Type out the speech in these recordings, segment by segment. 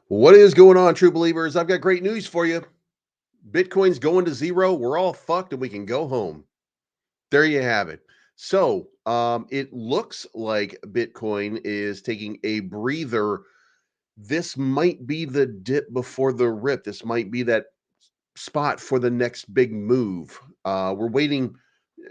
What is going on, true believers? I've got great news for you. Bitcoin's going to zero. We're all fucked and we can go home. There you have it. So, it looks like Bitcoin is taking a breather. This might be the dip before the rip. This might be that spot for the next big move. We're waiting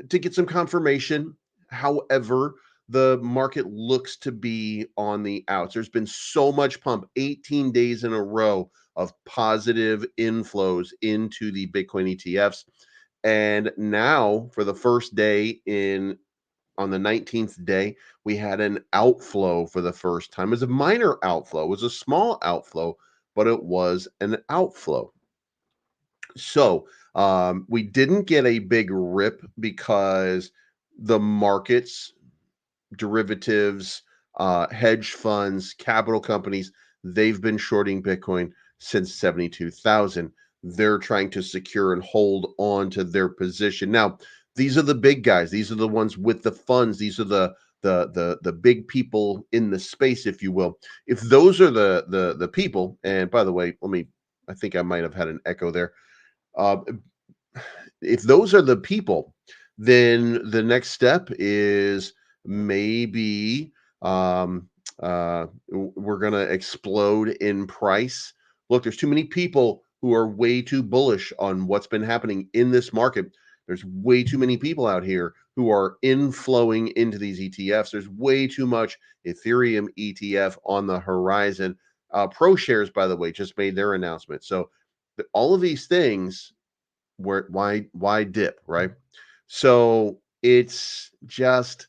to get some confirmation. However, the market looks to be on the outs. There's been so much pump, 18 days in a row of positive inflows into the Bitcoin ETFs. And now, for the first day on the 19th day, we had an outflow for the first time. It was a minor outflow, it was a small outflow, but it was an outflow. So we didn't get a big rip because the markets, derivatives, hedge funds, capital companies, they've been shorting Bitcoin since 72,000. They're trying to secure and hold on to their position. Now, these are the big guys. These are the ones with the funds. These are the big people in the space, if you will. If those are the people, and by the way, I think I might have had an echo there. If those are the people, then the next step is maybe we're going to explode in price. Look, there's too many people who are way too bullish on what's been happening in this market. There's way too many people out here who are inflowing into these ETFs. There's way too much Ethereum ETF on the horizon. ProShares, by the way, just made their announcement. So all of these things, why dip, right? So it's just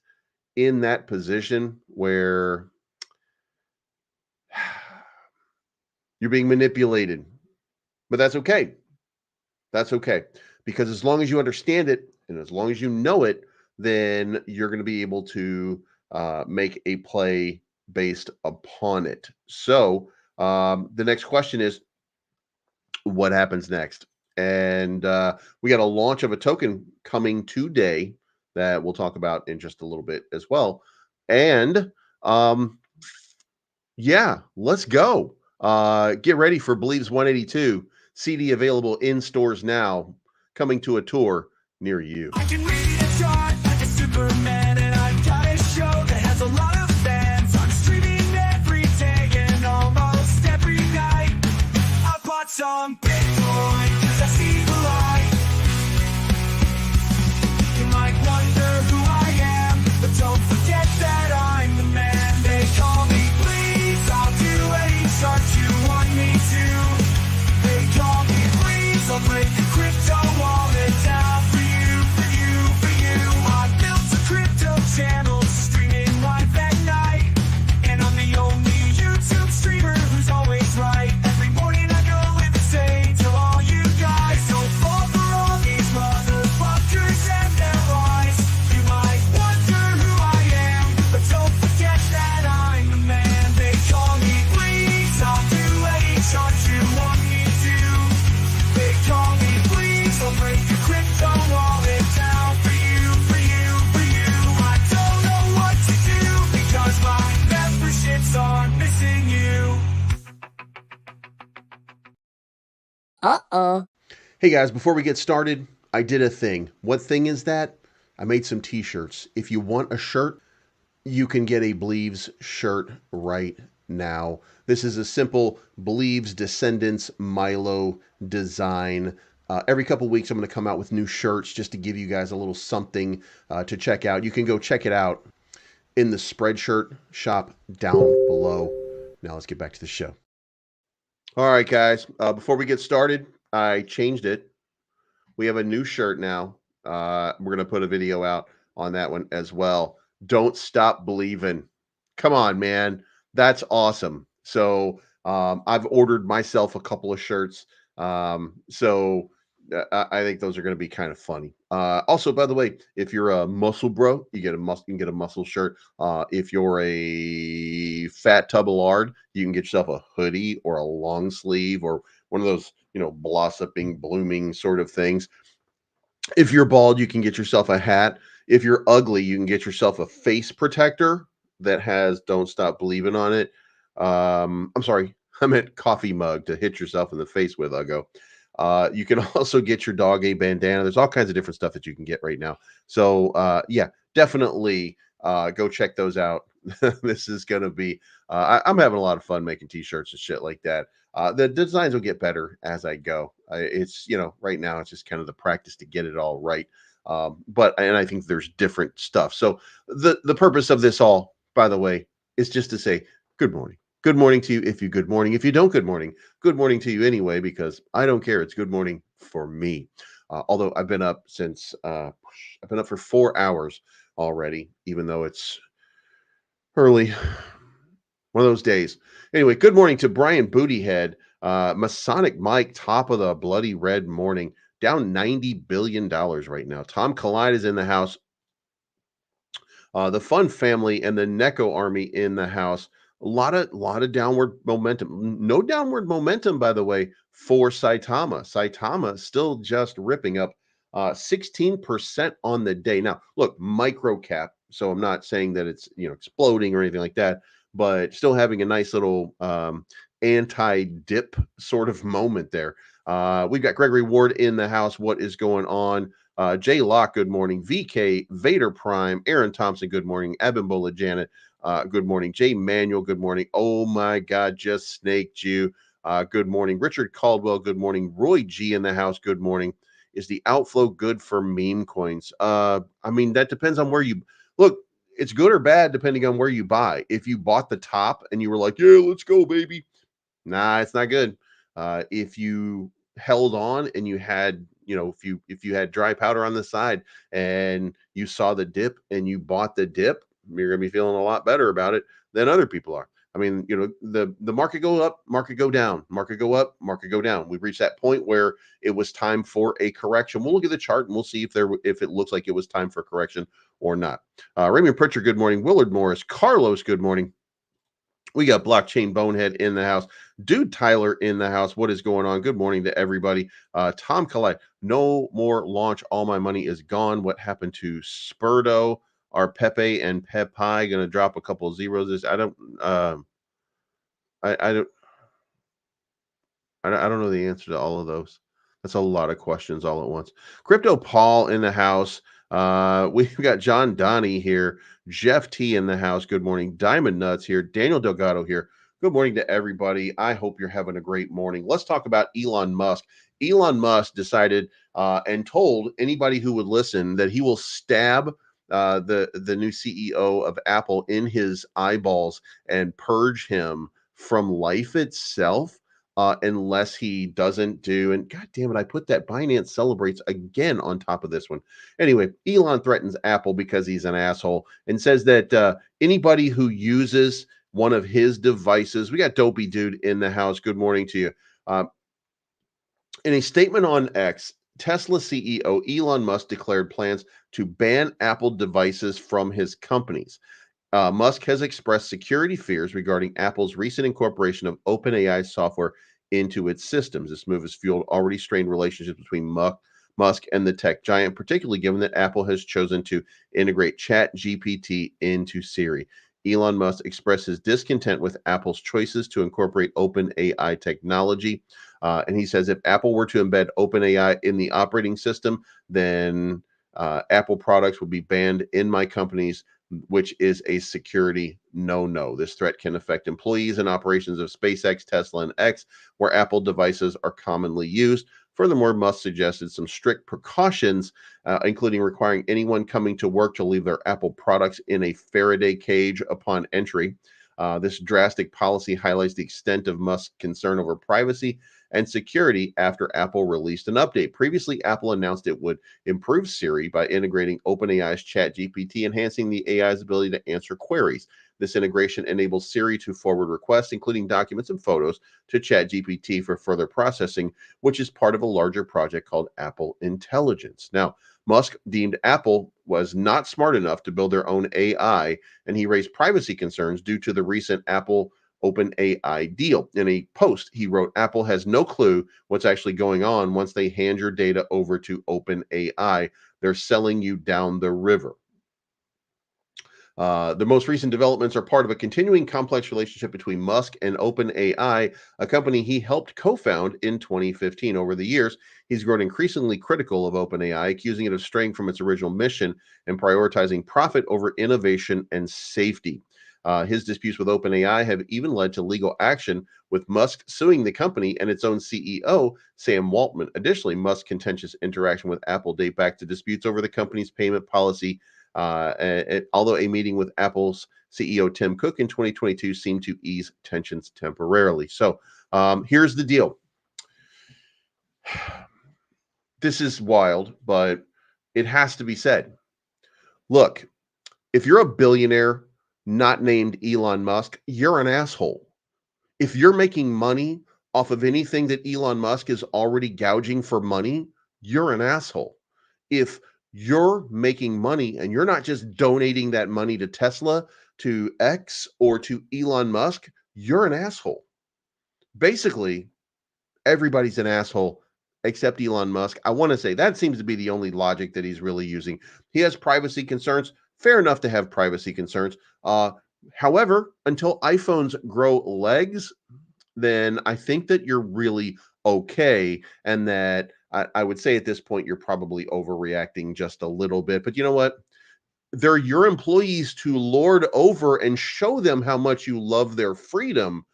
in that position where you're being manipulated, but that's okay. That's okay, because as long as you understand it and as long as you know it, then you're going to be able to make a play based upon it. So the next question is, what happens next? And we got a launch of a token coming today that we'll talk about in just a little bit as well. And yeah, let's go. Get ready for Bleeves 182. CD available in stores now, coming to a tour near you. I can read a chart like a Superman, and I've got a show that has a lot of fans. I'm streaming every day and almost every night. I bought some Bitcoin because I see the light. You might wonder who I am, but don't forget that I'm the man. They call me Bleeves, I'll do any chart you want me to. They call me Bleeves, I'll break the crypto wallet down for you, for you, for you. I built a crypto channel streaming live at night, and I'm the only YouTube streamer who's always right. Every morning I go and say to all you guys, don't fall for all these motherfuckers and their lies. You might wonder who I am, but don't forget that I'm the man. They call me Bleeves, I'll do any chart you want me to. They call me Bleeves, I'll break your crypto wallet down for you, for you, for you. I don't know what to do because my memberships are missing you. Hey guys, before we get started, I did a thing. What thing is that? I made some t-shirts. If you want a shirt, you can get a Bleeves shirt right now. This is a simple Bleeves Descendants MYRO design. Every couple weeks, I'm going to come out with new shirts just to give you guys a little something to check out. You can go check it out in the Spreadshirt shop down below. Now let's get back to the show. All right, guys. Before we get started, I changed it. We have a new shirt now. We're going to put a video out on that one as well. Don't stop believing. Come on, man. That's awesome. So I've ordered myself a couple of shirts. So I think those are going to be kind of funny. Also, by the way, if you're a muscle bro, you can get a muscle shirt. If you're a fat tub of lard, you can get yourself a hoodie or a long sleeve or one of those, blossoming, blooming sort of things. If you're bald, you can get yourself a hat. If you're ugly, you can get yourself a face protector that has "Don't Stop Believing" on it. I'm sorry, I meant coffee mug to hit yourself in the face with, Uggo. You can also get your dog a bandana. There's all kinds of different stuff that you can get right now. So yeah, definitely go check those out. This is going to be, I'm having a lot of fun making t-shirts and shit like that. The designs will get better as I go. It's, right now it's just kind of the practice to get it all right. And I think there's different stuff. So the purpose of this all, by the way, is just to say good morning. Good morning to you if you good morning. If you don't good morning to you anyway, because I don't care. It's good morning for me. Although I've been up for 4 hours already, even though it's early. One of those days. Anyway, good morning to Brian Bootyhead, Masonic Mike, top of the bloody red morning, down $90 billion right now. Tom Collide is in the house. The Fun family and the NEKO army in the house. A lot of downward momentum. No downward momentum, by the way, for Saitama. Saitama still just ripping up 16% on the day. Now, look, micro cap. So I'm not saying that it's exploding or anything like that, but still having a nice little anti-dip sort of moment there. We've got Gregory Ward in the house. What is going on? Jay Locke, good morning. VK, Vader Prime, Aaron Thompson, good morning. Abimbola Janet, good morning. Jay Manuel, good morning. Oh my God, just snaked you. Good morning. Richard Caldwell, good morning. Roy G in the house, good morning. Is the outflow good for meme coins? I mean, that depends on where you look. It's good or bad depending on where you buy. If you bought the top and you were like, yeah, let's go, baby. Nah, it's not good. If you held on and you had, if you had dry powder on the side and you saw the dip and you bought the dip, you're gonna be feeling a lot better about it than other people are. I mean, the market go up, market go down, market go up, market go down. We've reached that point where it was time for a correction. We'll look at the chart and we'll see if it looks like it was time for correction or not. Raymond Pritchard, good morning. Willard Morris, Carlos, good morning. We got Blockchain Bonehead in the house. Dude Tyler in the house. What is going on? Good morning to everybody. Tom Collide. No more launch. All my money is gone. What happened to Spurdo? Are Pepe and PEPE going to drop a couple of zeros? I don't know the answer to all of those. That's a lot of questions all at once. Crypto Paul in the house. We've got John Donnie here. Jeff T in the house. Good morning. Diamond Nuts here. Daniel Delgado here. Good morning to everybody. I hope you're having a great morning. Let's talk about Elon Musk. Elon Musk decided and told anybody who would listen that he will stab the new CEO of Apple in his eyeballs and purge him from life itself. Unless he doesn't do, and God damn it, I put that Binance celebrates again on top of this one. Anyway, Elon threatens Apple because he's an asshole and says that anybody who uses one of his devices, we got Dopey Dude in the house. Good morning to you. In a statement on X, Tesla CEO Elon Musk declared plans to ban Apple devices from his companies. Musk has expressed security fears regarding Apple's recent incorporation of OpenAI software into its systems. This move has fueled already strained relationships between Musk and the tech giant, particularly given that Apple has chosen to integrate ChatGPT into Siri. Elon Musk expressed his discontent with Apple's choices to incorporate OpenAI technology. And he says if Apple were to embed OpenAI in the operating system, then Apple products would be banned in my companies, which is a security no-no. This threat can affect employees and operations of SpaceX, Tesla, and X, where Apple devices are commonly used. Furthermore, Musk suggested some strict precautions, including requiring anyone coming to work to leave their Apple products in a Faraday cage upon entry. This drastic policy highlights the extent of Musk's concern over privacy and security after Apple released an update. Previously, Apple announced it would improve Siri by integrating OpenAI's ChatGPT, enhancing the AI's ability to answer queries. This integration enables Siri to forward requests, including documents and photos, to ChatGPT for further processing, which is part of a larger project called Apple Intelligence. Now, Musk deemed Apple was not smart enough to build their own AI, and he raised privacy concerns due to the recent Apple OpenAI deal. In a post, he wrote, Apple has no clue what's actually going on once they hand your data over to OpenAI. They're selling you down the river. The most recent developments are part of a continuing complex relationship between Musk and OpenAI, a company he helped co-found in 2015. Over the years, he's grown increasingly critical of OpenAI, accusing it of straying from its original mission and prioritizing profit over innovation and safety. His disputes with OpenAI have even led to legal action, with Musk suing the company and its own CEO, Sam Altman. Additionally, Musk's contentious interaction with Apple date back to disputes over the company's payment policy. Although a meeting with Apple's CEO Tim Cook in 2022 seemed to ease tensions temporarily. So here's the deal. This is wild, but it has to be said. Look, if you're a billionaire not named Elon Musk, you're an asshole. If you're making money off of anything that Elon Musk is already gouging for money, you're an asshole. If you're making money and you're not just donating that money to Tesla, to X, or to Elon Musk, you're an asshole. Basically, everybody's an asshole except Elon Musk. I want to say that seems to be the only logic that he's really using. He has privacy concerns. Fair enough to have privacy concerns. However, until iPhones grow legs, then I think that you're really okay. And that I would say at this point, you're probably overreacting just a little bit. But you know what? They're your employees to lord over and show them how much you love their freedom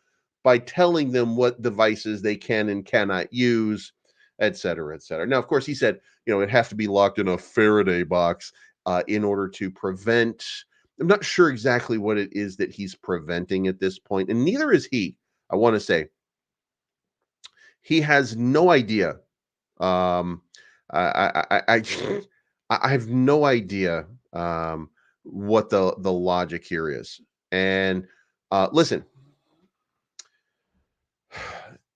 by telling them what devices they can and cannot use, et cetera, et cetera. Now, of course, he said, it has to be locked in a Faraday box in order to prevent. I'm not sure exactly what it is that he's preventing at this point, and neither is he. I want to say he has no idea. Um, I have no idea what the logic here is. And listen,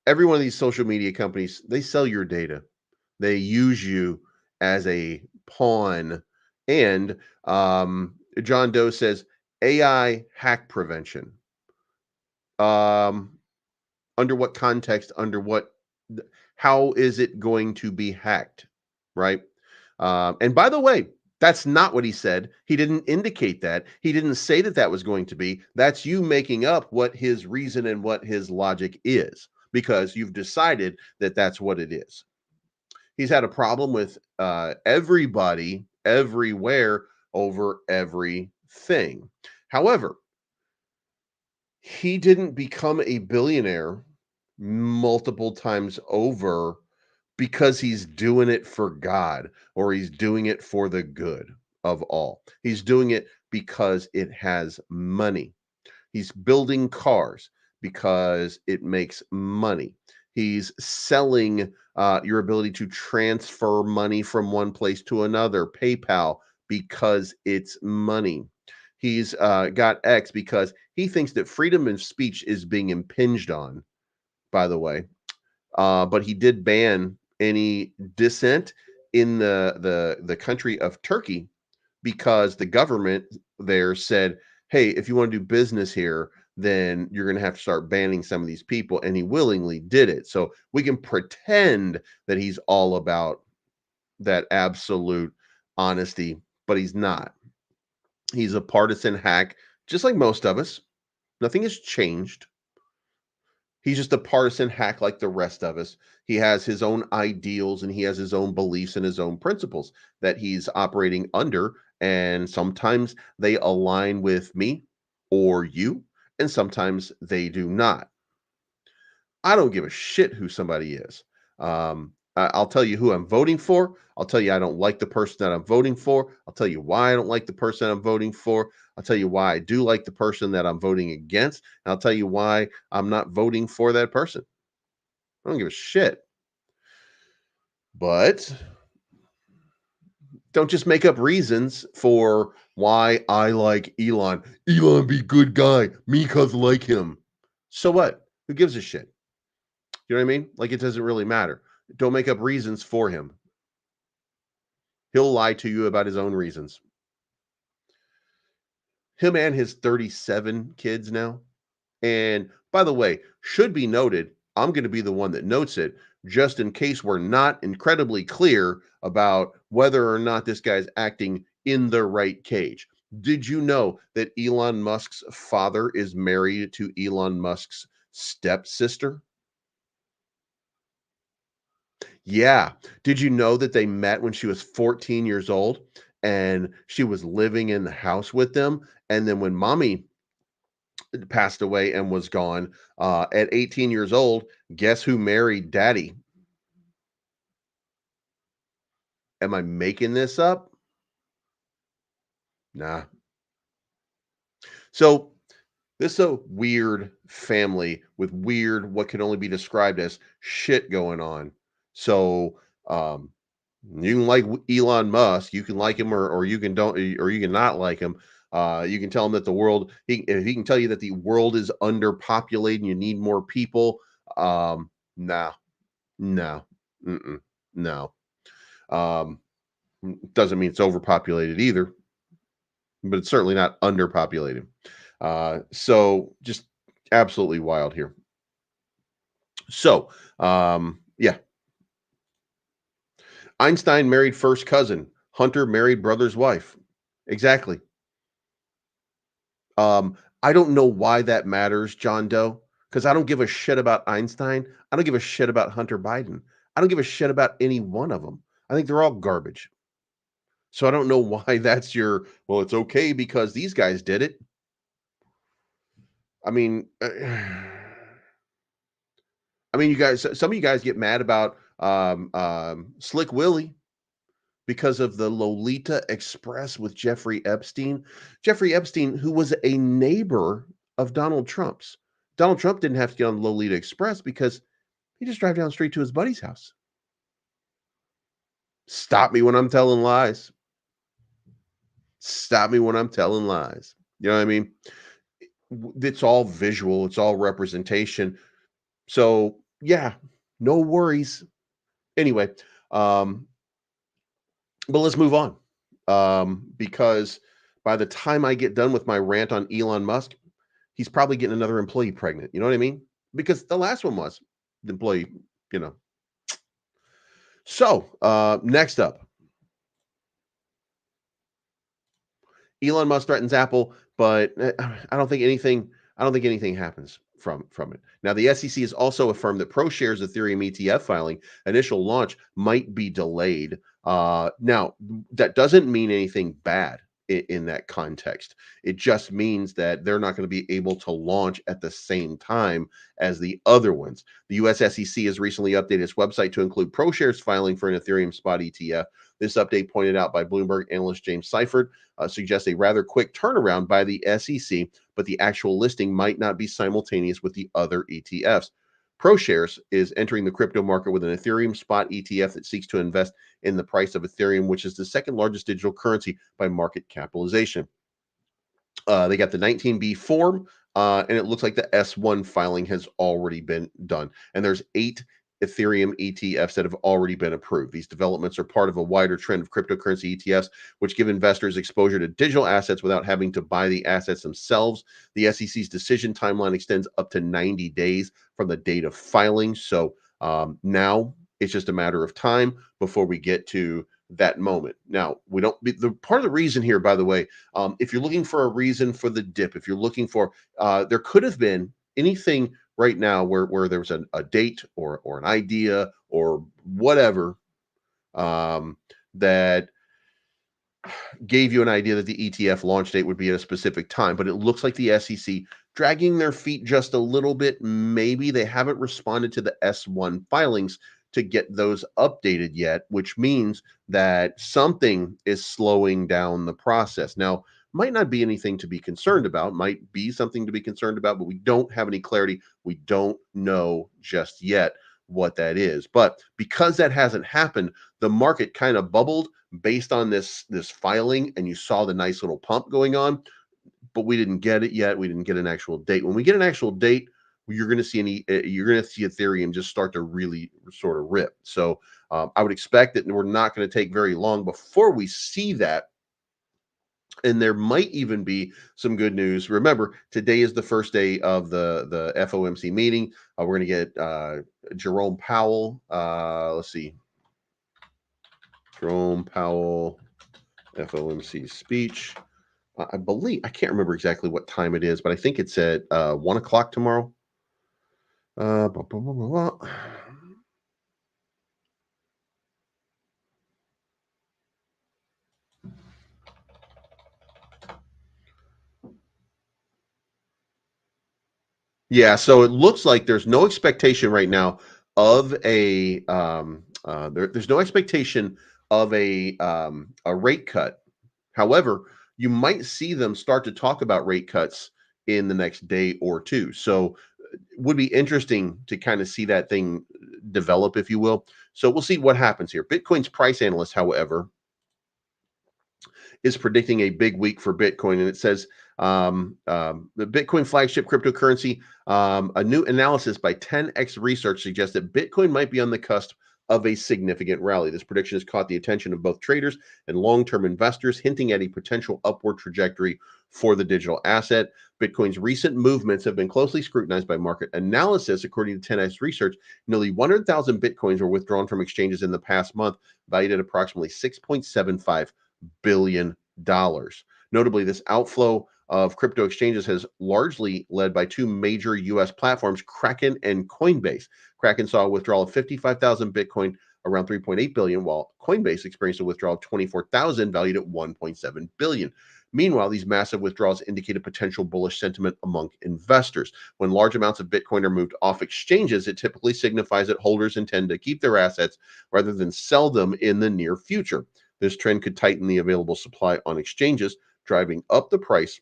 every one of these social media companies, they sell your data. They use you as a pawn. And John Doe says AI hack prevention. Under what context? How is it going to be hacked? Right. And by the way, that's not what he said. He didn't indicate that. He didn't say that that was going to be. That's you making up what his reason and what his logic is, because you've decided that that's what it is. He's had a problem with everybody, everywhere, over everything. However, he didn't become a billionaire multiple times over because he's doing it for God or he's doing it for the good of all. He's doing it because it has money. He's building cars because it makes money. He's selling your ability to transfer money from one place to another, PayPal, because it's money. He's got X because he thinks that freedom of speech is being impinged on, by the way. But he did ban any dissent in the country of Turkey because the government there said, hey, if you want to do business here, then you're going to have to start banning some of these people. And he willingly did it. So we can pretend that he's all about that absolute honesty, but he's not. He's a partisan hack, just like most of us. Nothing has changed. He's just a partisan hack like the rest of us. He has his own ideals and he has his own beliefs and his own principles that he's operating under. And sometimes they align with me or you, and sometimes they do not. I don't give a shit who somebody is. I'll tell you who I'm voting for. I'll tell you I don't like the person that I'm voting for. I'll tell you why I don't like the person I'm voting for. I'll tell you why I do like the person that I'm voting against. And I'll tell you why I'm not voting for that person. I don't give a shit. But don't just make up reasons for why I like Elon. Elon be good guy. Me cause like him. So what? Who gives a shit? You know what I mean? Like, it doesn't really matter. Don't make up reasons for him. He'll lie to you about his own reasons. Him and his 37 kids now. And by the way, should be noted, I'm going to be the one that notes it, just in case we're not incredibly clear about whether or not this guy's acting in the right cage. Did you know that Elon Musk's father is married to Elon Musk's stepsister? Yeah. Did you know that they met when she was 14 years old and she was living in the house with them? And then when mommy passed away and was gone at 18 years old, guess who married daddy? Am I making this up? Nah. So this is a weird family with weird, what can only be described as shit going on. So, um, you can like Elon Musk, you can like him, or you can don't, or you can not like him. You can tell him that the world, if he can tell you that the world is underpopulated and you need more people. Nah, no, mm-mm, no. Um, doesn't mean it's overpopulated either, but it's certainly not underpopulated. So just absolutely wild here. So, yeah, Einstein married first cousin. Hunter married brother's wife. Exactly. I don't know why that matters, John Doe, because I don't give a shit about Einstein. I don't give a shit about Hunter Biden. I don't give a shit about any one of them. I think they're all garbage. So I don't know why that's your, well, it's okay because these guys did it. I mean, I mean, you guys, some of you guys get mad about Slick Willie because of the Lolita Express with Jeffrey Epstein. Jeffrey Epstein, who was a neighbor of Donald Trump's. Donald Trump didn't have to get on Lolita Express because he just drive down the street to his buddy's house. Stop me when I'm telling lies. Stop me when I'm telling lies. You know what I mean? It's all visual, it's all representation. So, yeah, no worries. Anyway, um, but let's move on. Because by the time I get done with my rant on Elon Musk, he's probably getting another employee pregnant. You know what I mean? Because the last one was the employee, you know. So, next up, Elon Musk threatens Apple, but I don't think anything happens from it. Now, the SEC has also affirmed that ProShares Ethereum ETF filing initial launch might be delayed. Now, that doesn't mean anything bad in that context. It just means that they're not going to be able to launch at the same time as the other ones. The US SEC has recently updated its website to include ProShares filing for an Ethereum spot ETF. This update, pointed out by Bloomberg analyst James Seifert, suggests a rather quick turnaround by the SEC, but the actual listing might not be simultaneous with the other ETFs. ProShares is entering the crypto market with an Ethereum spot ETF that seeks to invest in the price of Ethereum, which is the second largest digital currency by market capitalization. They got the 19B form, and it looks like the S1 filing has already been done. And there's 8 Ethereum ETFs that have already been approved. These developments are part of a wider trend of cryptocurrency ETFs, which give investors exposure to digital assets without having to buy the assets themselves. The SEC's decision timeline extends up to 90 days from the date of filing. So now it's just a matter of time before we get to that moment. Now, we don't be the part of the reason here, by the way, if you're looking for a reason for the dip, if you're looking for, there could have been anything right now where there was a date or an idea or whatever, that gave you an idea that the ETF launch date would be at a specific time, but it looks like the SEC dragging their feet just a little bit. Maybe they haven't responded to the S1 filings to get those updated yet, which means that something is slowing down the process. Now, might not be anything to be concerned about, might be something to be concerned about, but we don't have any clarity. We don't know just yet what that is. But because that hasn't happened, the market kind of bubbled based on this filing, and you saw the nice little pump going on, but we didn't get it yet. We didn't get an actual date. When we get an actual date, you're going to see Ethereum just start to really sort of rip. So I would expect that we're not going to take very long before we see that. And there might even be some good news. Remember, today is the first day of the FOMC meeting. We're going to get Jerome Powell. Let's see. Jerome Powell, FOMC speech. I believe, I can't remember exactly what time it is, but I think it's at 1 o'clock tomorrow. Blah, blah, blah, blah, blah. Yeah, so it looks like there's no expectation right now of there's no expectation of a rate cut. However, you might see them start to talk about rate cuts in the next day or two. So it would be interesting to kind of see that thing develop, if you will. So we'll see what happens here. Bitcoin's price analyst, however, is predicting a big week for Bitcoin, and it says the Bitcoin flagship cryptocurrency. A new analysis by 10x Research suggests that Bitcoin might be on the cusp of a significant rally. This prediction has caught the attention of both traders and long-term investors, hinting at a potential upward trajectory for the digital asset. Bitcoin's recent movements have been closely scrutinized by market analysis. According to 10x Research, nearly 100,000 Bitcoins were withdrawn from exchanges in the past month, valued at approximately $6.75 billion. Notably, this outflow of crypto exchanges has largely led by two major US platforms, Kraken and Coinbase. Kraken saw a withdrawal of 55,000 Bitcoin, around 3.8 billion, while Coinbase experienced a withdrawal of 24,000, valued at 1.7 billion. Meanwhile, these massive withdrawals indicate a potential bullish sentiment among investors. When large amounts of Bitcoin are moved off exchanges, it typically signifies that holders intend to keep their assets rather than sell them in the near future. This trend could tighten the available supply on exchanges, driving up the price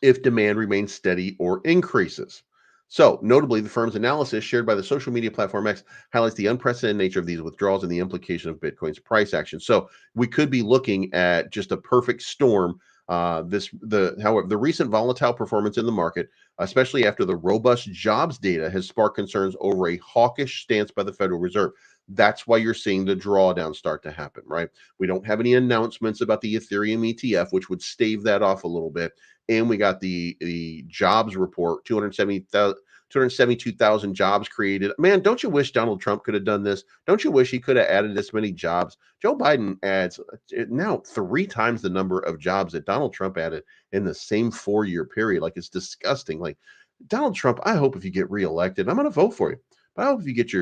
if demand remains steady or increases. So, notably, the firm's analysis shared by the social media platform X highlights the unprecedented nature of these withdrawals and the implication of Bitcoin's price action. So, we could be looking at just a perfect storm. However, the recent volatile performance in the market, especially after the robust jobs data, has sparked concerns over a hawkish stance by the Federal Reserve. That's why you're seeing the drawdown start to happen, right? We don't have any announcements about the Ethereum ETF, which would stave that off a little bit. And we got the jobs report, 272,000 jobs created. Man, don't you wish Donald Trump could have done this? Don't you wish he could have added this many jobs? Joe Biden adds now 3 times the number of jobs that Donald Trump added in the same 4-year period. Like, it's disgusting. Like, Donald Trump, I hope if you get reelected, I'm going to vote for you. But I hope if you get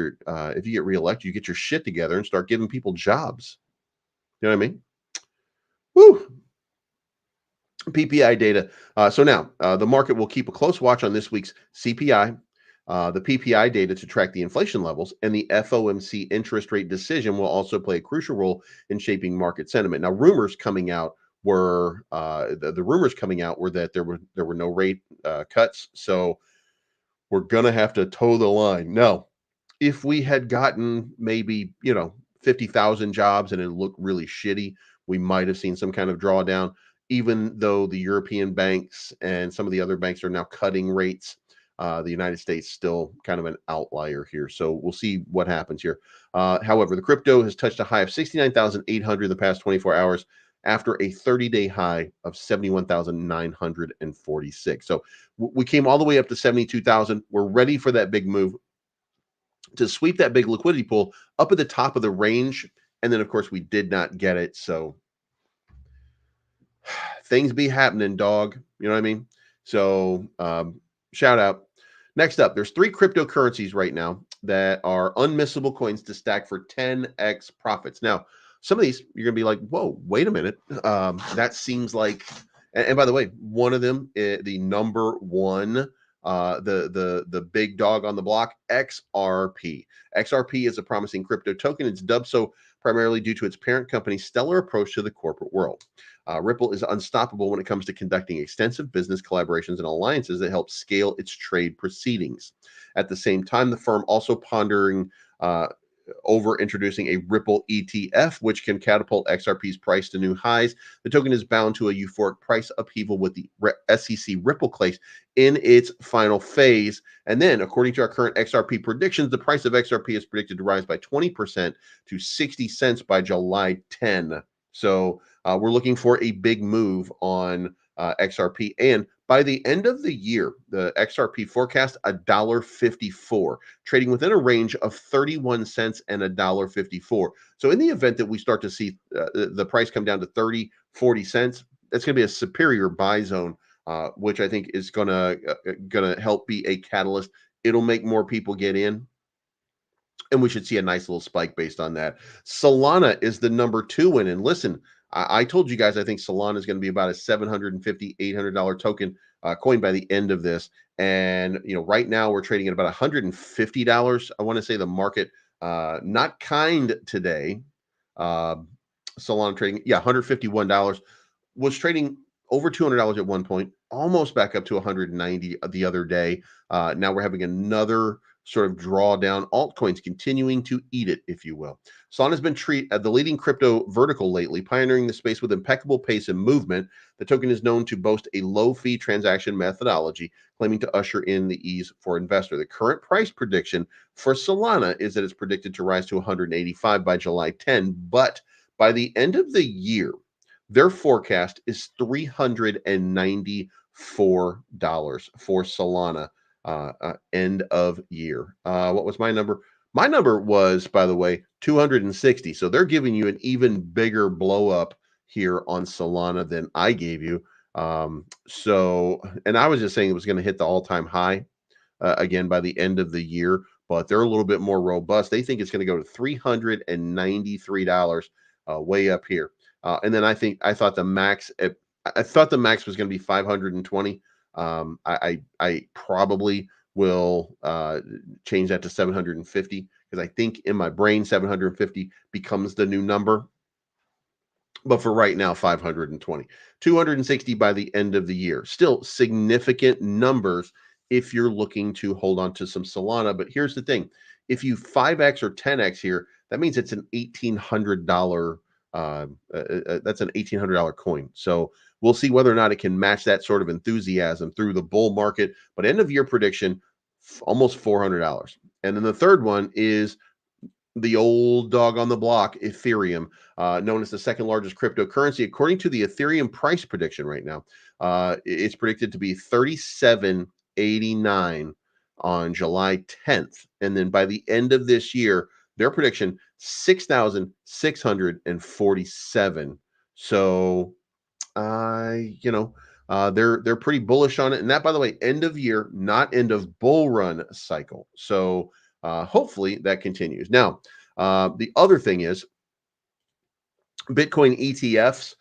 reelected, you get your shit together and start giving people jobs. You know what I mean? Woo! PPI data. So now the market will keep a close watch on this week's CPI, the PPI data to track the inflation levels, and the FOMC interest rate decision will also play a crucial role in shaping market sentiment. Now, rumors coming out were the rumors coming out were that there were no rate cuts, so we're gonna have to toe the line. Now, if we had gotten maybe 50,000 jobs and it looked really shitty, we might have seen some kind of drawdown. Even though the European banks and some of the other banks are now cutting rates, the United States still kind of an outlier here. So we'll see what happens here. However, the crypto has touched a high of 69,800 in the past 24 hours after a 30-day high of 71,946. So we came all the way up to 72,000. We're ready for that big move to sweep that big liquidity pool up at the top of the range. And then, of course, we did not get it. So things be happening, dog. You know what I mean? So shout out. Next up, there's 3 cryptocurrencies right now that are unmissable coins to stack for 10x profits. Now, some of these you're gonna be like, whoa, wait a minute. That seems like, and by the way, one of them, the number one, the big dog on the block, XRP. XRP is a promising crypto token. It's dubbed so primarily due to its parent company's stellar approach to the corporate world. Ripple is unstoppable when it comes to conducting extensive business collaborations and alliances that help scale its trade proceedings. At the same time, the firm also pondering over introducing a Ripple ETF, which can catapult XRP's price to new highs. The token is bound to a euphoric price upheaval with the SEC Ripple case in its final phase. And then, according to our current XRP predictions, the price of XRP is predicted to rise by 20% to 60 cents by July 10. So we're looking for a big move on XRP. And by the end of the year, the XRP forecast $1.54, trading within a range of 31 cents and $1.54. So in the event that we start to see the price come down to 30, 40 cents, that's going to be a superior buy zone, which I think is gonna help be a catalyst. It'll make more people get in, and we should see a nice little spike based on that. Solana is the number 2 win. And listen, I told you guys I think Solana is going to be about a $750, $800 token coin by the end of this. And right now we're trading at about $150. I want to say the market not kind today. Uh, Solana trading, yeah, $151, was trading over $200 at one point, almost back up to 190 the other day. Now we're having another sort of drawdown. Altcoins continuing to eat it, if you will. Solana has been the leading crypto vertical lately, pioneering the space with impeccable pace and movement. The token is known to boast a low-fee transaction methodology, claiming to usher in the ease for investor. The current price prediction for Solana is that it's predicted to rise to 185 by July 10, but by the end of the year, their forecast is $394 for Solana end of year. What was my number? My number was, by the way, 260. So they're giving you an even bigger blow up here on Solana than I gave you. And I was just saying it was going to hit the all-time high again by the end of the year, but they're a little bit more robust. They think it's going to go to $393 way up here. And then I thought the max was going to be 520. I probably will change that to 750 because I think in my brain 750 becomes the new number. But for right now, 520, 260 by the end of the year. Still significant numbers if you're looking to hold on to some Solana. But here's the thing: if you 5x or 10x here, that means it's an $1,800. That's an $1,800 coin. So we'll see whether or not it can match that sort of enthusiasm through the bull market. But end of year prediction, almost $400. And then the third one is the old dog on the block, Ethereum, known as the second largest cryptocurrency. According to the Ethereum price prediction right now, it's predicted to be $37.89 on July 10th. And then by the end of this year, their prediction, 6,647. So, they're pretty bullish on it. And that, by the way, end of year, not end of bull run cycle. So hopefully that continues. Now, the other thing is Bitcoin ETFs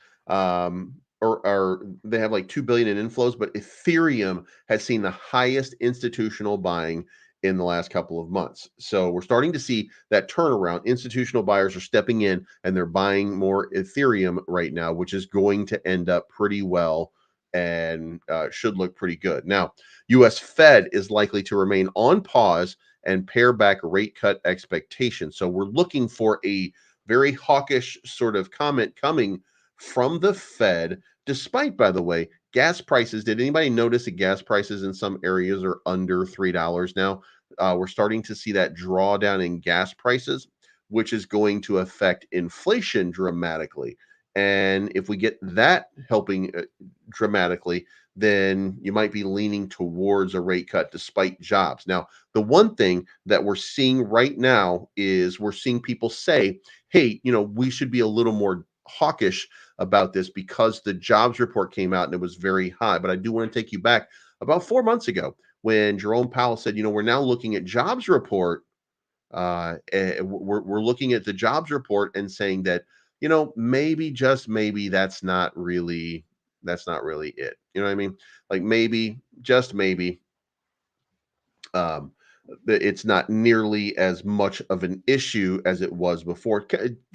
they have like 2 billion in inflows, but Ethereum has seen the highest institutional buying in the last couple of months. So we're starting to see that turnaround. Institutional buyers are stepping in and they're buying more Ethereum right now, which is going to end up pretty well and should look pretty good. Now, US Fed is likely to remain on pause and pare back rate cut expectations. So we're looking for a very hawkish sort of comment coming from the Fed, despite, by the way, gas prices. Did anybody notice that gas prices in some areas are under $3 now? We're starting to see that drawdown in gas prices, which is going to affect inflation dramatically. And if we get that helping dramatically, then you might be leaning towards a rate cut despite jobs. Now, the one thing that we're seeing right now is we're seeing people say, hey, we should be a little more hawkish about this because the jobs report came out and it was very high. But I do want to take you back about 4 months ago when Jerome Powell said, we're now looking at jobs report. We're looking at the jobs report and saying that, maybe, just maybe, that's not really it. You know what I mean? Like maybe, just maybe, it's not nearly as much of an issue as it was before.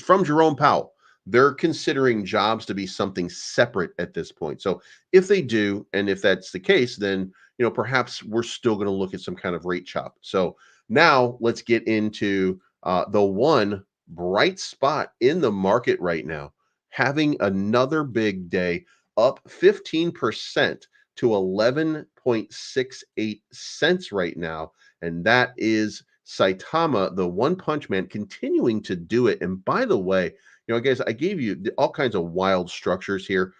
From Jerome Powell, they're considering jobs to be something separate at this point. So if they do, and if that's the case, then perhaps we're still going to look at some kind of rate chop. So now let's get into the one bright spot in the market right now, having another big day, up 15% to 11.68 cents right now. And that is Saitama, the one punch man, continuing to do it. And by the way, guys, I gave you all kinds of wild structures here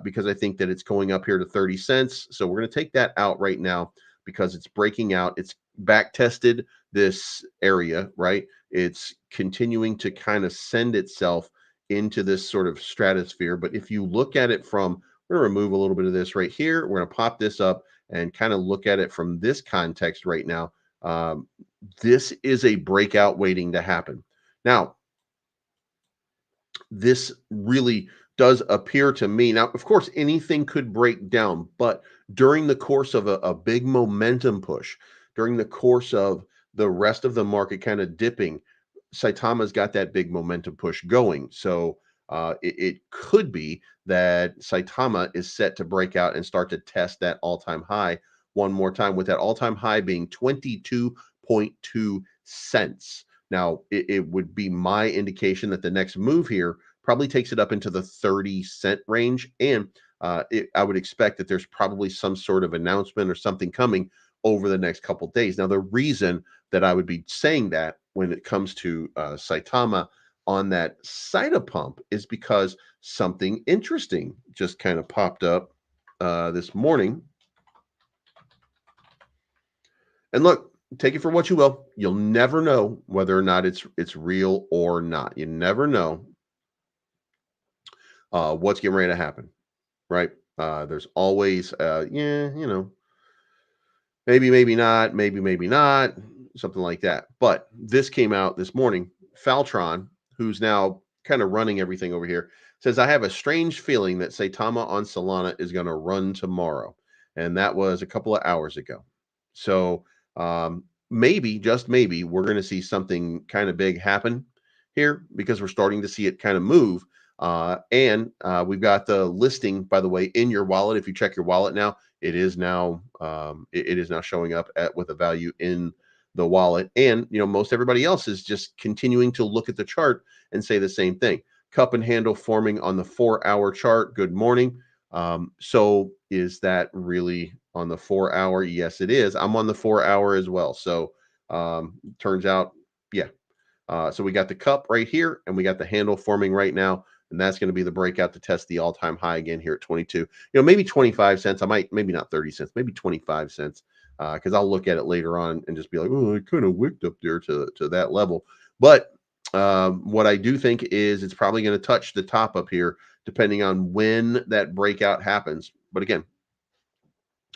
because I think that it's going up here to 30 cents. So we're going to take that out right now because it's breaking out. It's back tested this area, right? It's continuing to kind of send itself into this sort of stratosphere. But if you look at it from We're going to remove a little bit of this right here. We're going to pop this up and kind of look at it from this context right now. This is a breakout waiting to happen. Now, this really does appear to me. Now, of course, anything could break down, but during the course of a big momentum push, during the course of the rest of the market kind of dipping, Saitama's got that big momentum push going. So it could be that Saitama is set to break out and start to test that all-time high one more time, with that all-time high being 22.2 cents. Now, it would be my indication that the next move here probably takes it up into the 30-cent range. And I would expect that there's probably some sort of announcement or something coming over the next couple of days. Now, the reason that I would be saying that when it comes to Saitama on that SAITA pump is because something interesting just kind of popped up this morning. And look, take it for what you will. You'll never know whether or not it's real or not. You never know what's getting ready to happen, right? There's always, maybe not, maybe not, something like that. But this came out this morning. Faltron, who's now kind of running everything over here, says, I have a strange feeling that Saitama on Solana is going to run tomorrow. And that was a couple of hours ago. So maybe, just maybe, we're going to see something kind of big happen here, because we're starting to see it kind of move. And we've got the listing, by the way, in your wallet. If you check your wallet now, it is now showing up with a value in the wallet. And most everybody else is just continuing to look at the chart and say the same thing. Cup and handle forming on the 4-hour chart. Good morning. So is that really on the 4-hour? Yes, it is. I'm on the 4-hour as well. So turns out, yeah. So we got the cup right here, and we got the handle forming right now. And that's going to be the breakout to test the all-time high again here at 22. Maybe 25 cents. Maybe not 30 cents, maybe 25 cents. Because I'll look at it later on and just be like, oh, it kind of wicked up there to that level. But what I do think is it's probably going to touch the top up here, depending on when that breakout happens. But again,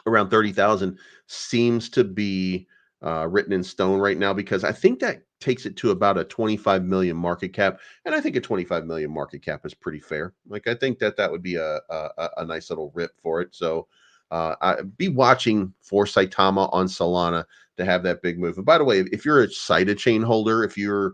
around 30,000 seems to be written in stone right now, because I think that takes it to about a 25 million market cap. And I think a 25 million market cap is pretty fair. Like, I think that would be a nice little rip for it. So be watching for Saitama on Solana to have that big move. And by the way, if you're a SAITA holder, if you're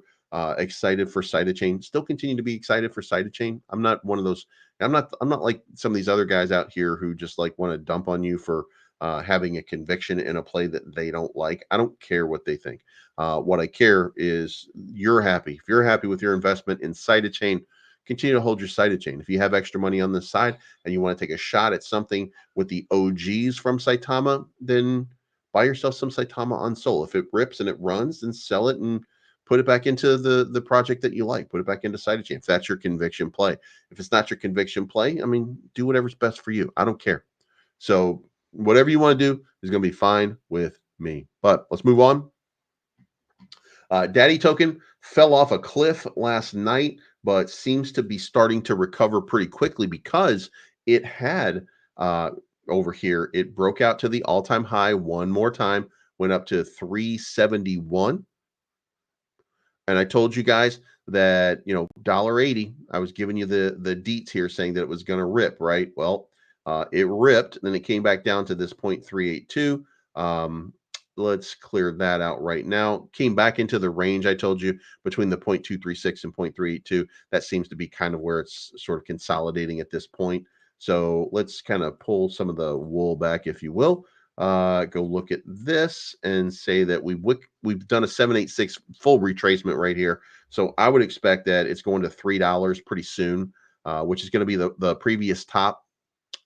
excited for SAITA, still continue to be excited for SAITA. I'm not one of those. I'm not like some of these other guys out here who just like want to dump on you for having a conviction in a play that they don't like. I don't care what they think. What I care is you're happy. If you're happy with your investment in SAITA, continue to hold your SAITA. If you have extra money on the side and you want to take a shot at something with the OGs from Saitama, then buy yourself some Saitama on Sol. If it rips and it runs, then sell it and put it back into the project that you like. Put it back into SAITA if that's your conviction play. If it's not your conviction play, I mean, do whatever's best for you. I don't care. So whatever you want to do is going to be fine with me. But let's move on. Daddy token fell off a cliff last night, but seems to be starting to recover pretty quickly, because it had over here, it broke out to the all-time high one more time, went up to 371. And I told you guys that, $1.80, I was giving you the deets here saying that it was going to rip, right? Well, it ripped, then it came back down to this 0.382. Let's clear that out right now. Came back into the range I told you, between the 0.236 and 0.382. That seems to be kind of where it's sort of consolidating at this point. So let's kind of pull some of the wool back, if you will. Go look at this and say that we've done a 786 full retracement right here. So I would expect that it's going to $3 pretty soon, which is going to be the previous top.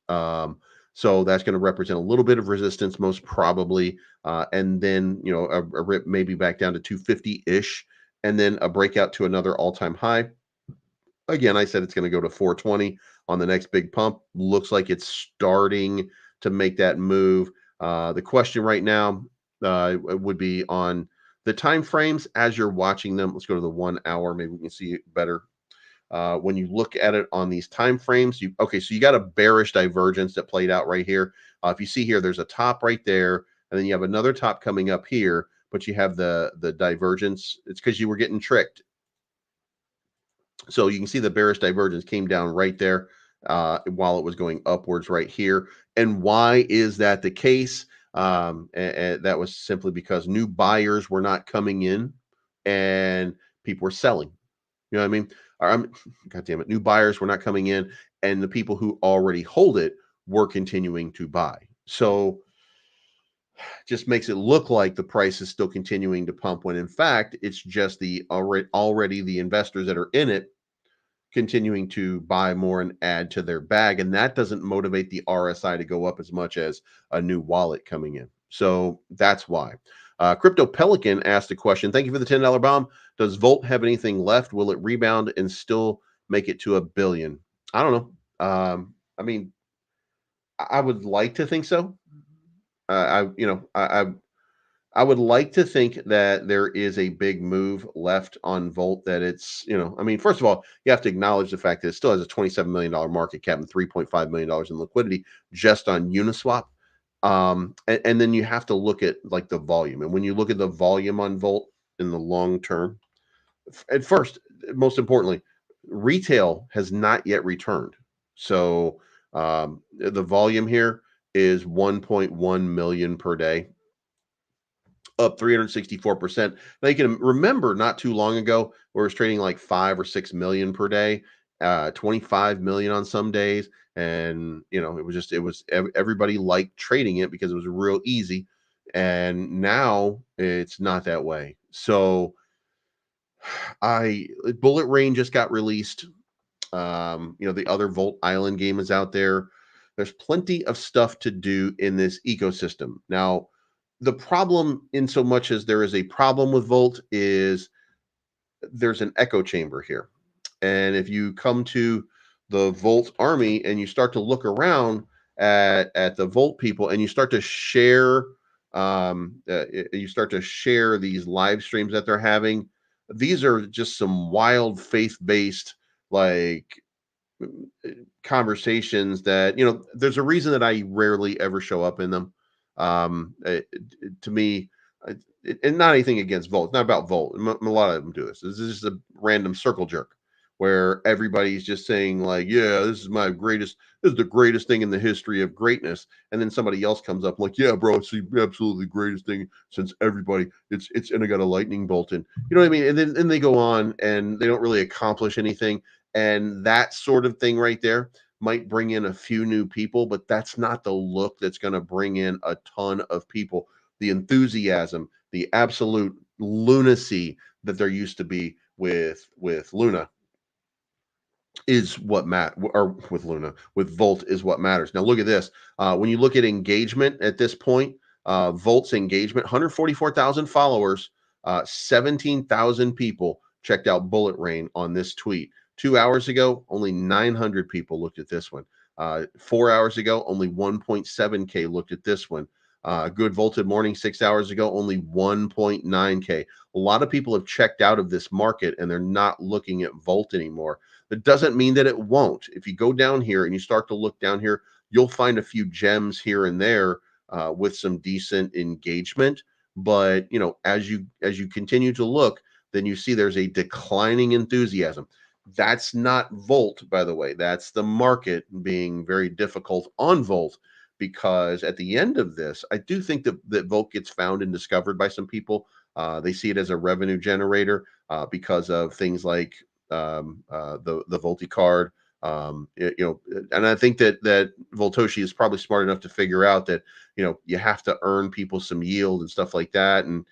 So that's going to represent a little bit of resistance, most probably. And then, a rip maybe back down to 250-ish, and then a breakout to another all-time high. Again, I said it's going to go to 420 on the next big pump. Looks like it's starting to make that move. The question right now would be on the time frames as you're watching them. Let's go to the 1 hour. Maybe we can see it better. When you look at it on these time frames, so you got a bearish divergence that played out right here. If you see here, there's a top right there, and then you have another top coming up here, but you have the divergence. It's because you were getting tricked. So you can see the bearish divergence came down right there while it was going upwards right here. And why is that the case? And that was simply because new buyers were not coming in and people were selling. You know what I mean? God damn it. New buyers were not coming in, and the people who already hold it were continuing to buy. So just makes it look like the price is still continuing to pump when in fact it's just the already the investors that are in it continuing to buy more and add to their bag, and that doesn't motivate the RSI to go up as much as a new wallet coming in. So that's why. Crypto Pelican asked a question. Thank you for the $10 bomb. Does Volt have anything left? Will it rebound and still make it to $1 billion? I don't know. I mean, I would like to think so. I would like to think that there is a big move left on Volt, that it's, I mean, first of all, you have to acknowledge the fact that it still has a $27 million market cap and $3.5 million in liquidity just on Uniswap. And then you have to look at like the volume. And when you look at the volume on Volt in the long term, at first, most importantly, retail has not yet returned. So the volume here is 1.1 million per day, up 364%. Now you can remember not too long ago where it was trading like 5 or 6 million per day, 25 million on some days. And everybody liked trading it because it was real easy. And now it's not that way. So Bullet Rain just got released. The other Volt Island game is out there. There's plenty of stuff to do in this ecosystem. Now, the problem, in so much as there is a problem with Volt, is there's an echo chamber here. And if you come to the Volt army and you start to look around at the Volt people and you start to share these live streams that they're having, these are just some wild faith-based like conversations that there's a reason that I rarely ever show up in them. To me, and not anything against Volt. It's not about Volt. A lot of them do this. This is just a random circle jerk where everybody's just saying like, yeah, this is the greatest thing in the history of greatness. And then somebody else comes up like, yeah, bro, it's the absolutely greatest thing since everybody. And I got a lightning bolt in. You know what I mean? And then they go on and they don't really accomplish anything. And that sort of thing right there might bring in a few new people, but that's not the look that's going to bring in a ton of people. The enthusiasm, the absolute lunacy that there used to be with Luna is what with Volt is what matters. Now look at this. When you look at engagement at this point, Volt's engagement, 144,000 followers, 17,000 people checked out Bullet Rain on this tweet. 2 hours ago, only 900 people looked at this one. 4 hours ago, only 1.7K looked at this one. Good Volted Morning 6 hours ago, only 1.9K. A lot of people have checked out of this market and they're not looking at Volt anymore. That doesn't mean that it won't. If you go down here and you start to look down here, you'll find a few gems here and there with some decent engagement. But as you continue to look, then you see there's a declining enthusiasm. That's not Volt, by the way. That's the market being very difficult on Volt, because at the end of this, I do think that Volt gets found and discovered by some people. They see it as a revenue generator because of things like the Volti card. And I think that Voltoshi is probably smart enough to figure out that you have to earn people some yield and stuff like that, and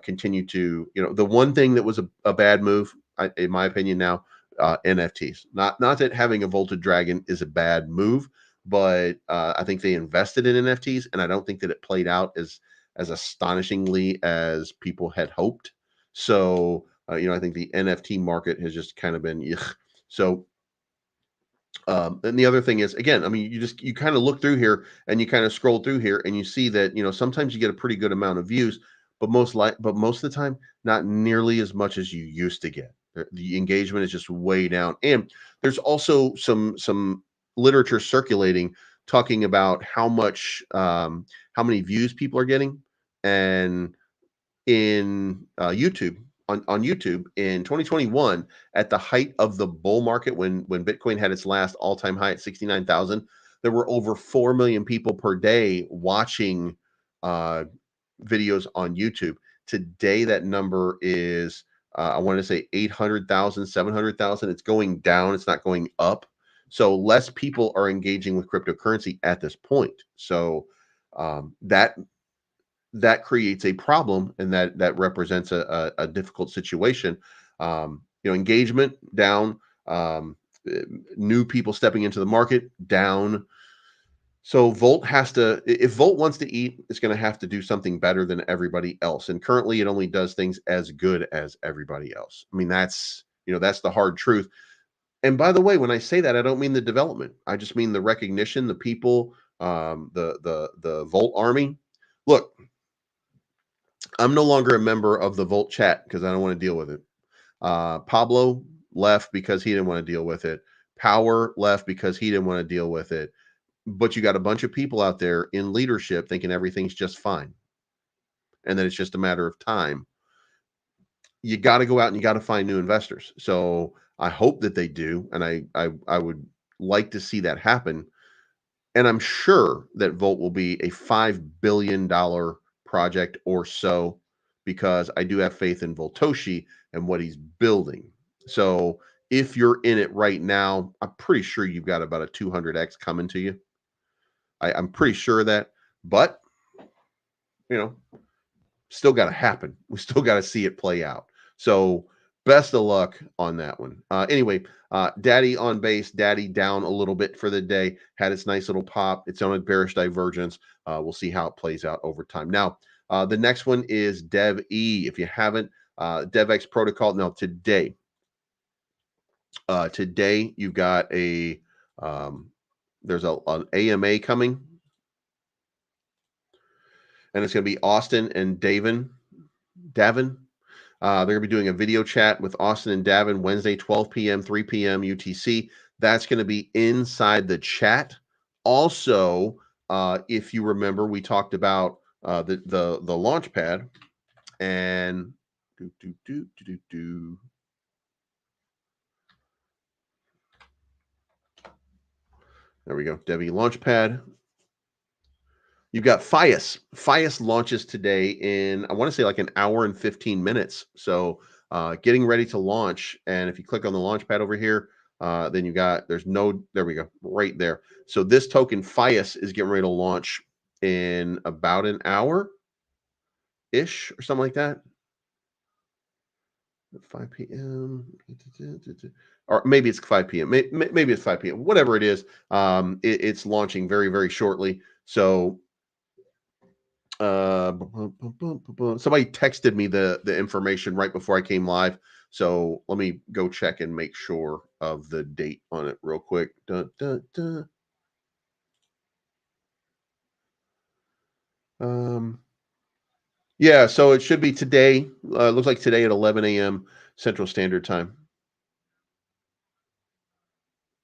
continue to the one thing that was a bad move, in my opinion now. NFTs. Not that having a Volted Dragon is a bad move, but I think they invested in NFTs, and I don't think that it played out as astonishingly as people had hoped. So I think the NFT market has just kind of been ugh. So and the other thing is, again, I mean, you kind of look through here and you kind of scroll through here and you see that sometimes you get a pretty good amount of views, but most of the time not nearly as much as you used to get. The engagement is just way down. And there's also some literature circulating talking about how many views people are getting. And in YouTube, on YouTube in 2021, at the height of the bull market, when Bitcoin had its last all-time high at 69,000, there were over 4 million people per day watching uh, videos on YouTube. Today, that number is I want to say 800,000, 700,000. It's going down. It's not going up. So less people are engaging with cryptocurrency at this point. So that creates a problem, and that represents a difficult situation. Engagement down, new people stepping into the market down. So Volt has to, if Volt wants to eat, it's going to have to do something better than everybody else. And currently, it only does things as good as everybody else. I mean, that's the hard truth. And by the way, when I say that, I don't mean the development. I just mean the recognition, the people, the Volt army. Look, I'm no longer a member of the Volt chat because I don't want to deal with it. Pablo left because he didn't want to deal with it. Power left because he didn't want to deal with it. But you got a bunch of people out there in leadership thinking everything's just fine and that it's just a matter of time. You got to go out and you got to find new investors. So I hope that they do, and I would like to see that happen. And I'm sure that Volt will be a $5 billion project or so, because I do have faith in Voltoshi and what he's building. So if you're in it right now, I'm pretty sure you've got about a 200x coming to you. I'm pretty sure of that, but still got to happen. We still got to see it play out. So best of luck on that one. Anyway, Daddy on base, Daddy down a little bit for the day, had its nice little pop. It's on a bearish divergence. We'll see how it plays out over time. Now, the next one is DevvE. If you haven't, DevX protocol. Now, today you've got there's an AMA coming, and it's going to be Austin and Davin. They're going to be doing a video chat with Austin and Davin Wednesday, 12 p.m., 3 p.m. UTC. That's going to be inside the chat. Also, if you remember, we talked about the launch pad, and there we go. DevvE Launchpad. You've got FIAS. FIAS launches today in, I want to say, like an hour and 15 minutes. So getting ready to launch. And if you click on the launch pad over here, then you got, there we go, right there. So this token FIAS is getting ready to launch in about an hour-ish or something like that. 5 p.m. Or maybe it's 5 p.m. Maybe it's 5 p.m. Whatever it is, it's launching very, very shortly. So somebody texted me the information right before I came live, so let me go check and make sure of the date on it real quick. Yeah, so it should be today. Looks like today at 11 a.m. Central Standard Time.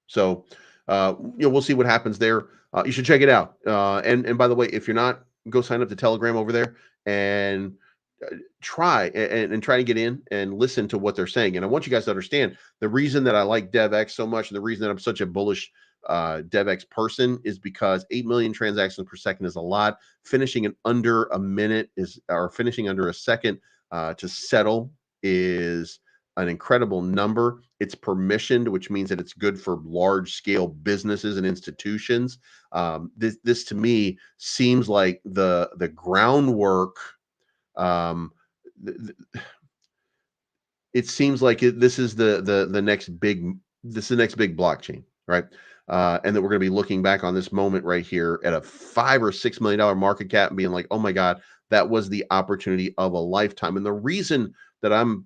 So we'll see what happens there. You should check it out. And by the way, if you're not, go sign up to Telegram over there and try to get in and listen to what they're saying. And I want you guys to understand the reason that I like DevX so much, and the reason that I'm such a bullish DevX person, is because 8 million transactions per second is a lot. Finishing in under a minute or finishing under a second to settle is an incredible number. It's permissioned, which means that it's good for large scale businesses and institutions. This to me seems like the groundwork. It seems like this is the next big blockchain, right? And that we're going to be looking back on this moment right here at a $5 or $6 million market cap and being like, oh my God, that was the opportunity of a lifetime. And the reason that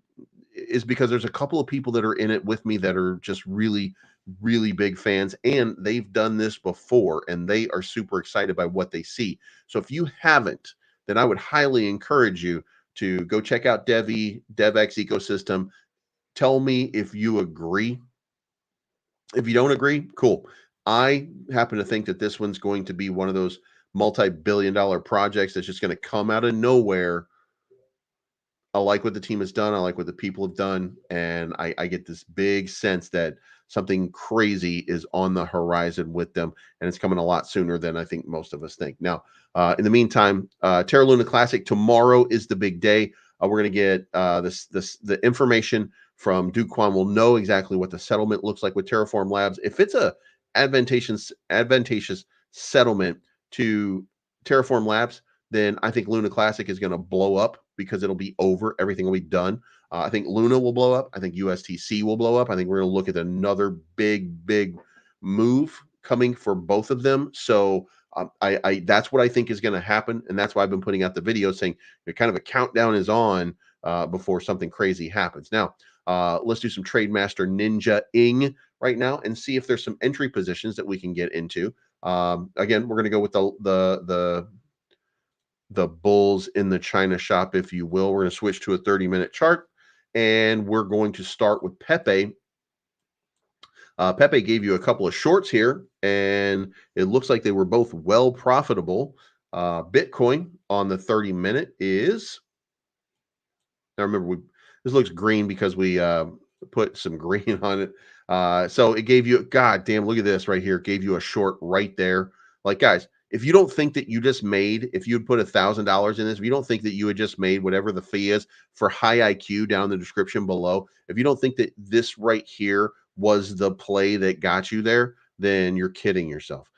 is because there's a couple of people that are in it with me that are just really, really big fans, and they've done this before, and they are super excited by what they see. So if you haven't, then I would highly encourage you to go check out DevvE, DevX ecosystem. Tell me if you agree. If you don't agree, cool. I happen to think that this one's going to be one of those multi-billion-dollar projects that's just going to come out of nowhere. I like what the team has done. I like what the people have done. And I get this big sense that something crazy is on the horizon with them. And it's coming a lot sooner than I think most of us think. Now, in the meantime, Terra Luna Classic, tomorrow is the big day. We're going to get the information from Duke Kwan. We'll know exactly what the settlement looks like with Terraform Labs. If it's a advantageous settlement to Terraform Labs, then I think Luna Classic is going to blow up because it'll be over. Everything will be done. I think Luna will blow up. I think USTC will blow up. I think we're going to look at another big move coming for both of them. So I that's what I think is going to happen, and that's why I've been putting out the video saying kind of a countdown is on before something crazy happens. Now let's do some TradeMaster Ninja-ing right now and see if there's some entry positions that we can get into. Again, we're going to go with the bulls in the China shop, if you will. We're going to switch to a 30-minute chart, and we're going to start with PEPE. PEPE gave you a couple of shorts here, and it looks like they were both well profitable. Bitcoin on the 30-minute is, now remember, this looks green because we put some green on it. So it gave you, god damn, look at this right here. It gave you a short right there. Like, guys, if you don't think that you just made, if you had put $1,000 in this, if you don't think that you had just made whatever the fee is for high IQ down in the description below, if you don't think that this right here was the play that got you there, then you're kidding yourself.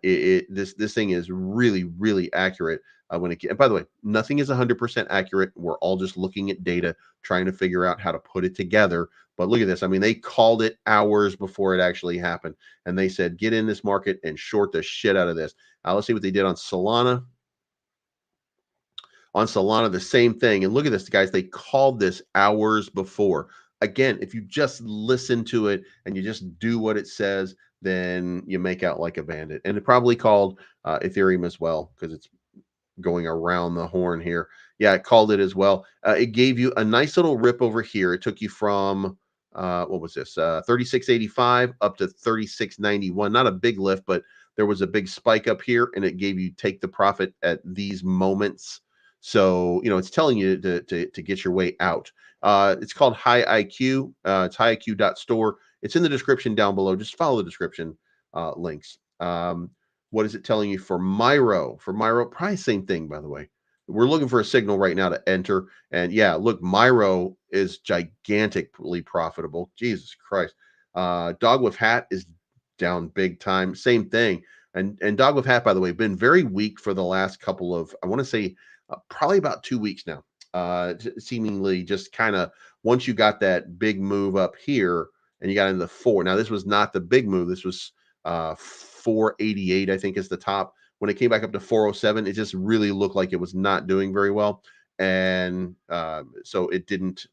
This thing is really accurate. And by the way, nothing is 100% accurate. We're all just looking at data, trying to figure out how to put it together. But look at this. I mean, they called it hours before it actually happened. And they said, get in this market and short the shit out of this. Let's see what they did on Solana. On Solana, the same thing. And look at this, guys. They called this hours before. Again, if you just listen to it and you just do what it says, then you make out like a bandit. And it probably called Ethereum as well, because it's going around the horn here. Yeah, it called it as well. It gave you a nice little rip over here. It took you from what was this? 36.85 up to 36.91. Not a big lift, but there was a big spike up here, and it gave you take the profit at these moments. So, you know, it's telling you to get your way out. It's called High IQ. It's highiq.store. It's in the description down below. Just follow the description links. What is it telling you for MYRO? For MYRO, probably same thing, by the way. We're looking for a signal right now to enter. And yeah, look, MYRO is gigantically profitable. Jesus Christ. Dog with Hat is down big time. Same thing. And Dog with Hat, by the way, been very weak for the last couple of, I want to say, probably about 2 weeks now. Seemingly just kind of, once you got that big move up here and you got into the 4. Now, this was not the big move. This was 488, I think, is the top. When it came back up to 407, it just really looked like it was not doing very well. And so it didn't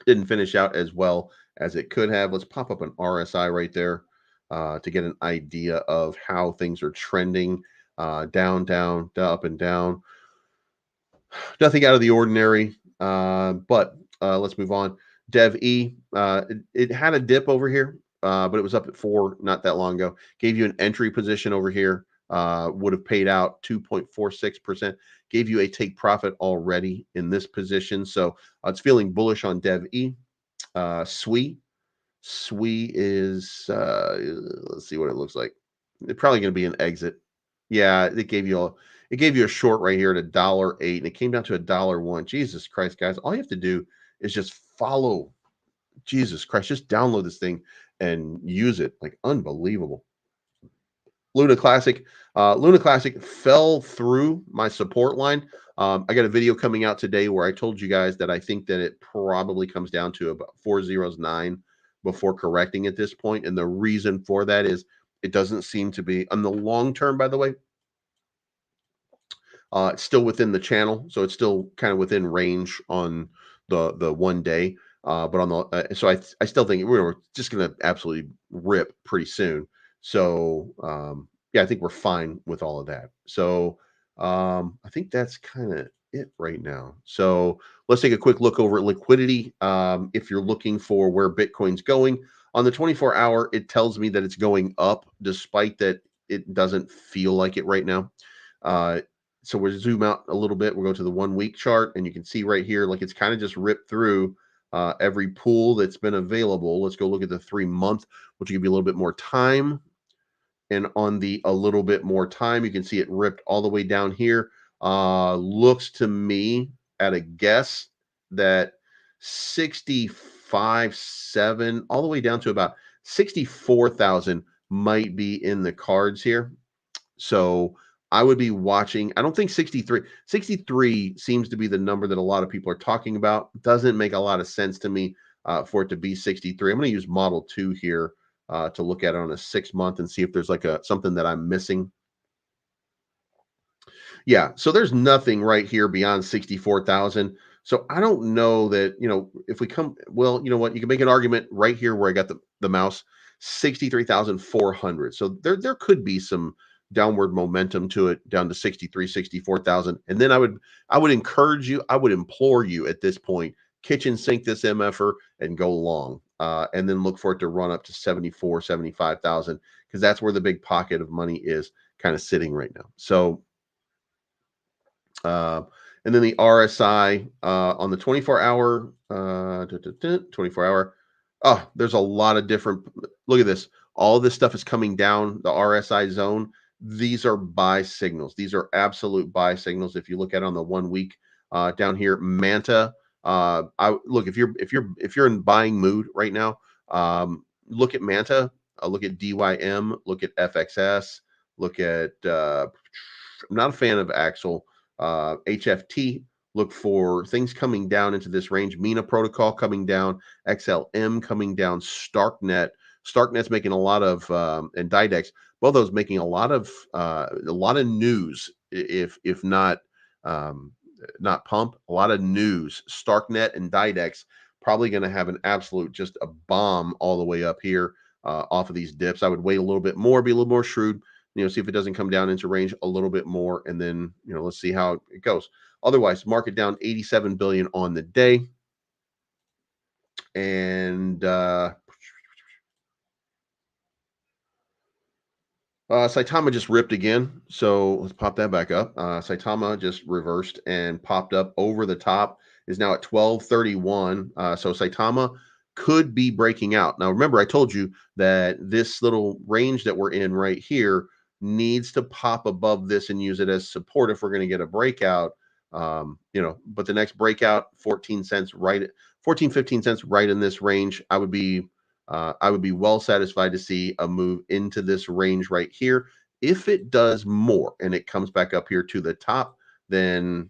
finish out as well as it could have. Let's pop up an RSI right there to get an idea of how things are trending. Down, up and down. Nothing out of the ordinary, but let's move on. DevvE, it had a dip over here, but it was up at 4 not that long ago. Gave you an entry position over here. Would have paid out 2.46%. Gave you a take profit already in this position. So it's feeling bullish on DevvE. SWE is, let's see what it looks like. It's probably going to be an exit. Yeah, it gave you a short right here at $1.08, and it came down to $1.01. Jesus Christ, guys! All you have to do is just follow. Jesus Christ, just download this thing and use it. Like, unbelievable. Luna Classic. Luna Classic fell through my support line. I got a video coming out today where I told you guys that I think that it probably comes down to about 409 before correcting at this point. And the reason for that is it doesn't seem to be on the long term, by the way. It's still within the channel, so it's still kind of within range on the 1 day. But on the so I still think we're just going to absolutely rip pretty soon. So yeah, I think we're fine with all of that. So I think that's kind of it right now. So let's take a quick look over at liquidity. If you're looking for where Bitcoin's going on the 24-hour, it tells me that it's going up, despite that it doesn't feel like it right now. So we'll zoom out a little bit. We'll go to the 1 week chart, and you can see right here, like it's kind of just ripped through every pool that's been available. Let's go look at the 3 month, which will give you a little bit more time. And on the a little bit more time, you can see it ripped all the way down here. Looks to me, at a guess, that 65.7 all the way down to about 64,000 might be in the cards here. So I would be watching. I don't think 63 seems to be the number that a lot of people are talking about. Doesn't make a lot of sense to me for it to be 63. I'm going to use Model 2 here to look at it on a 6 month and see if there's like something that I'm missing. Yeah, so there's nothing right here beyond 64,000. So I don't know that, if we come, well, you know what, you can make an argument right here where I got the mouse, 63,400. So there could be some downward momentum to it down to 64,000. And then I would encourage you, I would implore you at this point, kitchen sink this MFR and go long. And then look for it to run up to 75,000, because that's where the big pocket of money is kind of sitting right now. So and then the RSI on the 24-hour, 24-hour. Oh, there's a lot of different. Look at this. All of this stuff is coming down the RSI zone. These are buy signals. These are absolute buy signals. If you look at it on the 1 week down here, Manta. I look, if you're in buying mood right now, look at Manta. Look at DYM. Look at FXS. Look at. I'm not a fan of Axel. HFT, look for things coming down into this range. Mina protocol coming down, XLM coming down, Starknet's making a lot of and Didex, both those making a lot of news, if not not pump, a lot of news. Starknet and Didex probably going to have an absolute, just a bomb all the way up here off of these dips. I would wait a little bit more, be a little more shrewd. See if it doesn't come down into range a little bit more, and then, let's see how it goes. Otherwise, market down 87 billion on the day. And Saitama just ripped again. So let's pop that back up. Saitama just reversed and popped up over the top, is now at 1231. So Saitama could be breaking out. Now, remember, I told you that this little range that we're in right here needs to pop above this and use it as support if we're going to get a breakout. But the next breakout, 14 cents, right, 14, 15 cents right in this range. I would be well satisfied to see a move into this range right here. If it does more and it comes back up here to the top, then,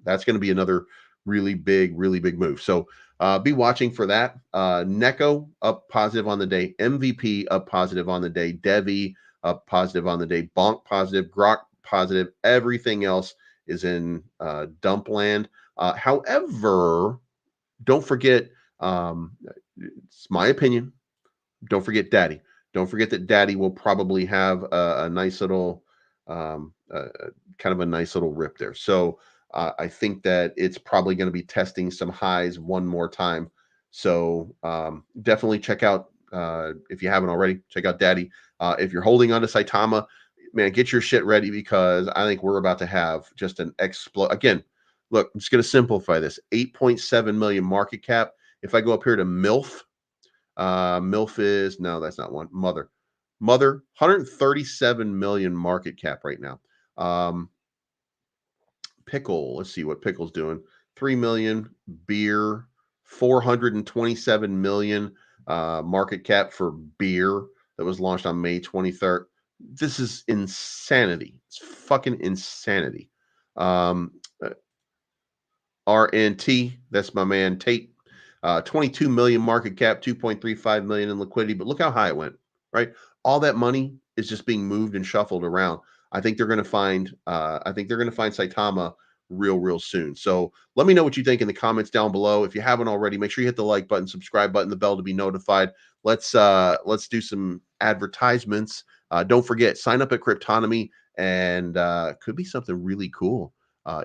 that's going to be another really big move. So be watching for that. NEKO up positive on the day. MVP up positive on the day. DevvE up positive on the day. Bonk positive. Grok positive. Everything else is in dump land. However, don't forget, it's my opinion, don't forget Daddy. Don't forget that Daddy will probably have a nice little, kind of a nice little rip there. So I think that it's probably going to be testing some highs one more time. So definitely check out, if you haven't already, check out Daddy. If you're holding on to Saitama, man, get your shit ready, because I think we're about to have just an explode. Again, look, I'm just going to simplify this. 8.7 million market cap. If I go up here to MILF, MILF is, no, that's not one. Mother, 137 million market cap right now. Pickle, let's see what Pickle's doing. 3 million. Beer, 427 million market cap for Beer, that was launched on May 23rd. This is insanity. It's fucking insanity. RNT, that's my man Tate. 22 million market cap, 2.35 million in liquidity. But look how high it went, right? All that money is just being moved and shuffled around. I think they're going to find Saitama real soon. So let me know what you think in the comments down below. If you haven't already, make sure you hit the like button, subscribe button, the bell to be notified. Let's do some advertisements. Don't forget, sign up at Cryptonomy, and could be something really cool.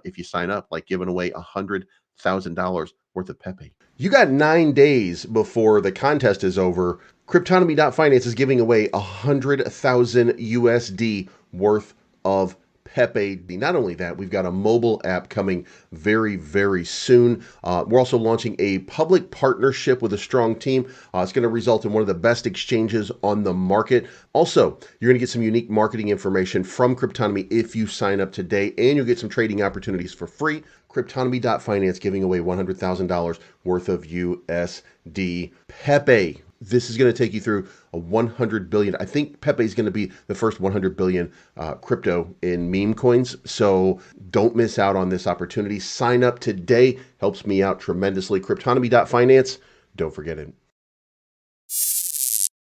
if you sign up, like giving away $100,000 worth of PEPE. You got 9 days before the contest is over. Cryptonomy.finance is giving away 100,000 USD worth of PEPE. Not only that, we've got a mobile app coming very, very soon. We're also launching a public partnership with a strong team. It's going to result in one of the best exchanges on the market. Also, you're going to get some unique marketing information from Cryptonomy if you sign up today, and you'll get some trading opportunities for free. Cryptonomy.finance giving away $100,000 worth of USD PEPE. This is going to take you through a 100 billion. I think PEPE is going to be the first 100 billion crypto in meme coins. So don't miss out on this opportunity. Sign up today. Helps me out tremendously. Cryptonomy.finance. Don't forget it.